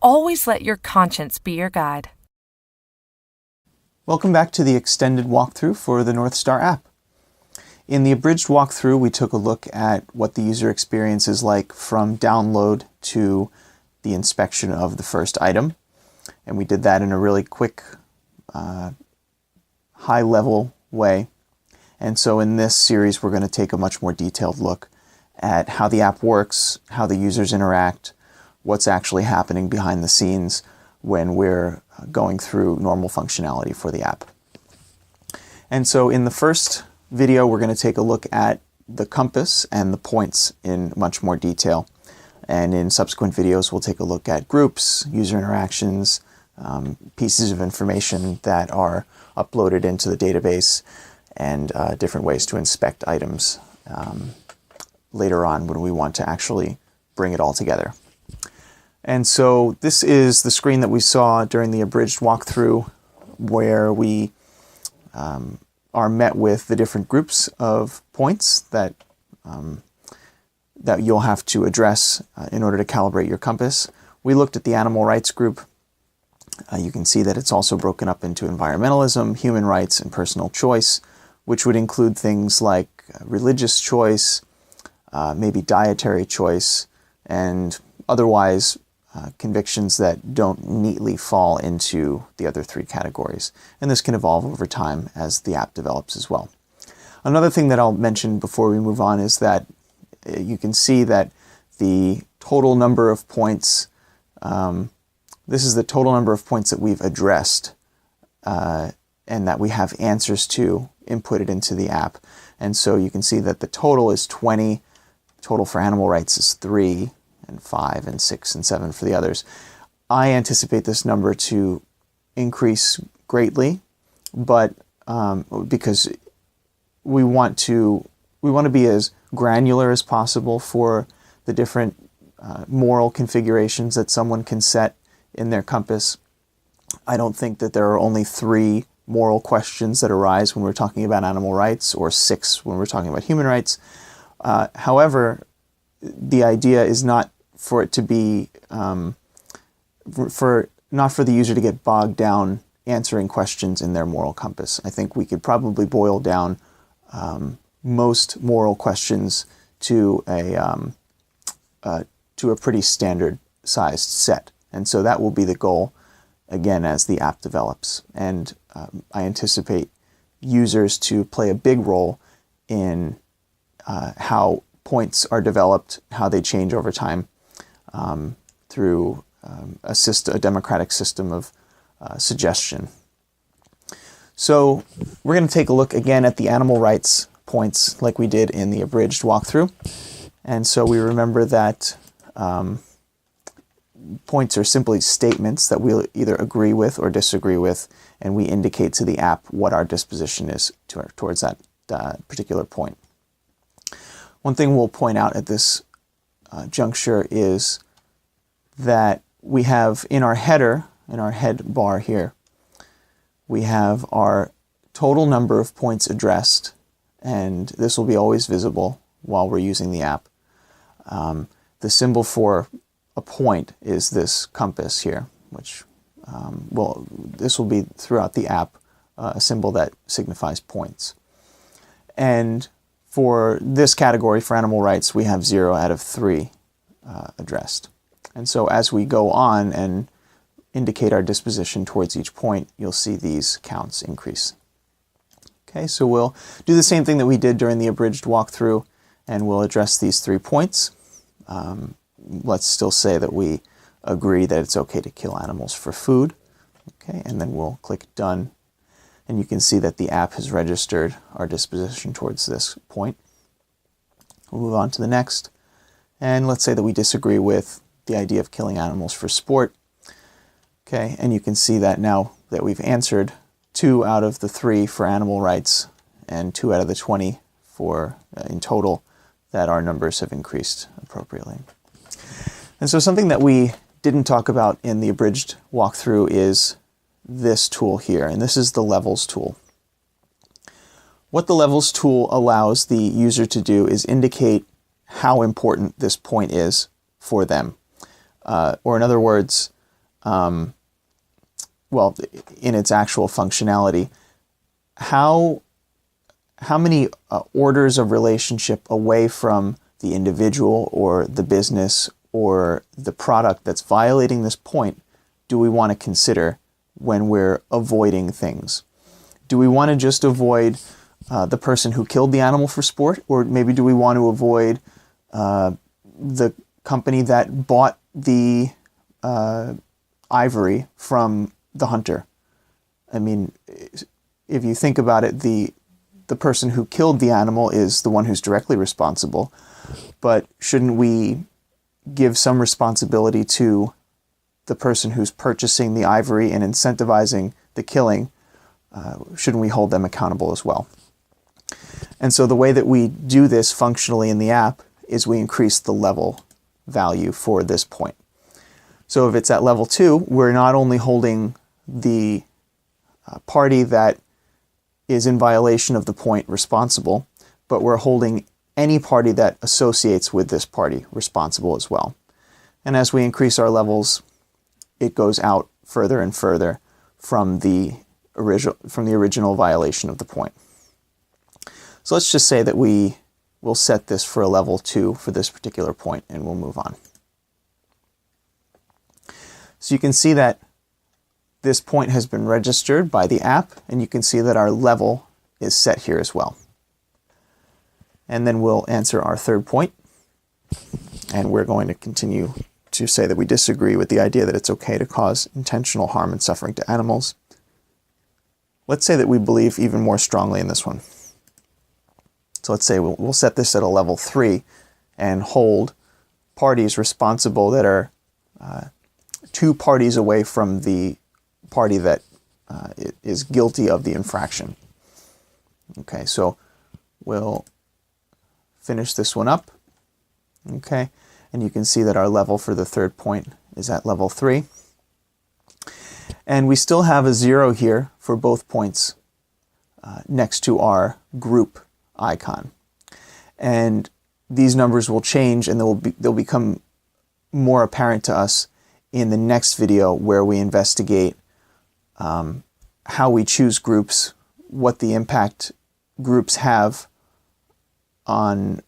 always let your conscience be your guide. Welcome back to the extended walkthrough for the North Star app. In the abridged walkthrough, we took a look at what the user experience is like from download to the inspection of the first item. And we did that in a really quick, high-level way. And so in this series, we're going to take a much more detailed look at how the app works, how the users interact, what's actually happening behind the scenes when we're going through normal functionality for the app. And so in the first video, we're going to take a look at the compass and the points in much more detail. And in subsequent videos, we'll take a look at groups, user interactions, pieces of information that are uploaded into the database, and different ways to inspect items later on when we want to actually bring it all together. And so this is the screen that we saw during the abridged walkthrough, where we are met with the different groups of points that you'll have to address in order to calibrate your compass. We looked at the animal rights group. You can see that it's also broken up into environmentalism, human rights, and personal choice, which would include things like religious choice, maybe dietary choice, and otherwise convictions that don't neatly fall into the other three categories. And this can evolve over time as the app develops as well. Another thing that I'll mention before we move on is that you can see that the total number of points, this is the total number of points that we've addressed and that we have answers to inputted into the app. And so you can see that the total is 20, total for animal rights is 3, and 5, and 6, and 7 for the others. I anticipate this number to increase greatly, but because we want to be as granular as possible for the different moral configurations that someone can set in their compass. I don't think that there are only 3 moral questions that arise when we're talking about animal rights, or 6 when we're talking about human rights. However, the idea is not for it to be, not for the user to get bogged down answering questions in their moral compass. I think we could probably boil down most moral questions to a pretty standard sized set. And so that will be the goal, again, as the app develops. And I anticipate users to play a big role in how points are developed, how they change over time through a democratic system of suggestion. So we're going to take a look again at the animal rights points like we did in the abridged walkthrough. And so we remember that points are simply statements that we'll either agree with or disagree with, and we indicate to the app what our disposition is towards that particular point. One thing we'll point out at this juncture is that we have in our header, in our head bar here, we have our total number of points addressed, and this will be always visible while we're using the app. The symbol for a point is this compass here, which this will be throughout the app a symbol that signifies points. And for this category, for animal rights, we have 0 out of 3 addressed. And so as we go on and indicate our disposition towards each point, you'll see these counts increase. Okay, so we'll do the same thing that we did during the abridged walkthrough, and we'll address these 3 points. Let's still say that we agree that it's okay to kill animals for food. Okay, and then we'll click Done. And you can see that the app has registered our disposition towards this point. We'll move on to the next. And let's say that we disagree with the idea of killing animals for sport. Okay, and you can see that now that we've answered 2 out of the 3 for animal rights and 2 out of the 20 for in total, that our numbers have increased appropriately. And so something that we didn't talk about in the abridged walkthrough is this tool here, and this is the Levels tool. What the Levels tool allows the user to do is indicate how important this point is for them. Or in other words, well, in its actual functionality, how many orders of relationship away from the individual or the business or the product that's violating this point do we want to consider when we're avoiding things? Do we want to just avoid the person who killed the animal for sport, or maybe do we want to avoid the company that bought the ivory from the hunter? I mean, if you think about it, the person who killed the animal is the one who's directly responsible, but shouldn't we give some responsibility to the person who's purchasing the ivory and incentivizing the killing? Shouldn't we hold them accountable as well? And so the way that we do this functionally in the app is we increase the level value for this point. So if it's at level 2, we're not only holding the party that is in violation of the point responsible, but we're holding any party that associates with this party responsible as well. And as we increase our levels, it goes out further and further from the original violation of the point. So let's just say that we will set this for a level 2 for this particular point, and we'll move on. So you can see that this point has been registered by the app, and you can see that our level is set here as well. And then we'll answer our third point, and we're going to continue to say that we disagree with the idea that it's okay to cause intentional harm and suffering to animals. Let's say that we believe even more strongly in this one. So let's say we'll set this at a level 3 and hold parties responsible that are 2 parties away from the party that is guilty of the infraction. Okay, so we'll finish this one up. Okay, and you can see that our level for the third point is at level 3. And we still have a 0 here for both points next to our group icon. And these numbers will change, and they'll become more apparent to us in the next video, where we investigate how we choose groups, what the impact groups have on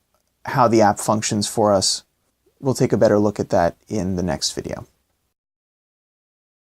how the app functions for us. We'll take a better look at that in the next video.